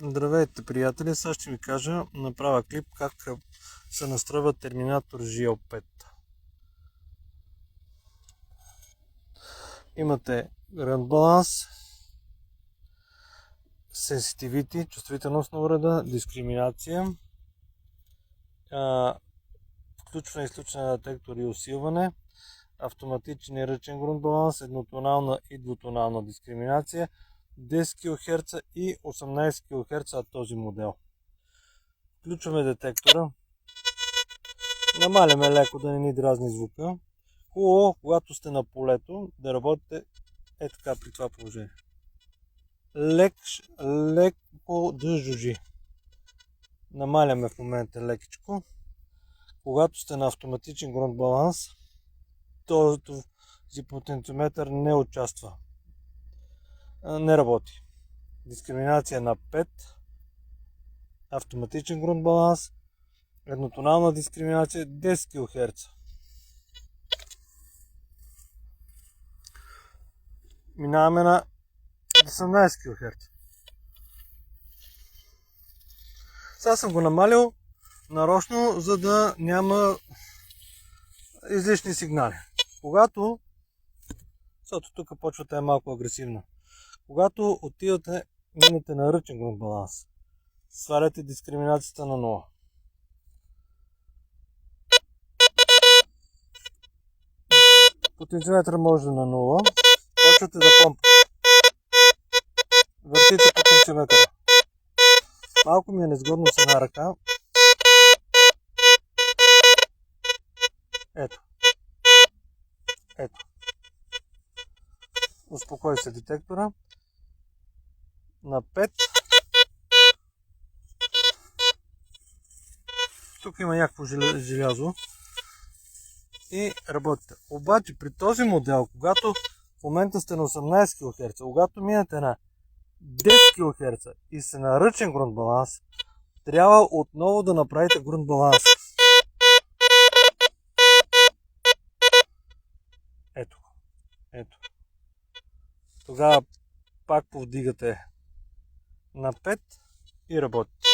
Здравейте, приятели! Сега ще ви кажа, направя клип как се настройва терминатор GL5. Имате Run Balance, Sensitivity, чувствителност на уреда, дискриминация, включване и изключване на детектори и усилване, автоматичен и ръчен грунт баланс, еднотонална и двутонална дискриминация, 10 кГц и 18 кГц от този модел. Включваме детектора, намаляме леко да не ни дразни звука. Хубаво, когато сте на полето, да работите е така при това положение. Леко да жужи. Намаляме в момента лекичко. Когато сте на автоматичен грунт баланс, този потенциометър не участва. Не работи. Дискриминация на 5. Автоматичен грунт баланс. Еднотонална дискриминация 10 кГц. Минаваме на 18 кГц. Сега съм го намалил нарочно, за да няма излишни сигнали. Защото тук почвата е малко агресивна. Когато минете на ръчен грунт баланс, сваляте дискриминацията на 0. Потенциометър може на 0. Почвате да помпате. Въртите потенциометъра. Малко ми е незгодно с една ръка. Ето. Успокой се детектора. На 5. Тук има някакво желязо. И работите. Обаче при този модел, когато в момента сте на 18 кГц, когато минете на 10 кГц и сте на ръчен грунт баланс, трябва отново да направите грунт баланс. Ето. Тогава пак повдигате на 5 и работите.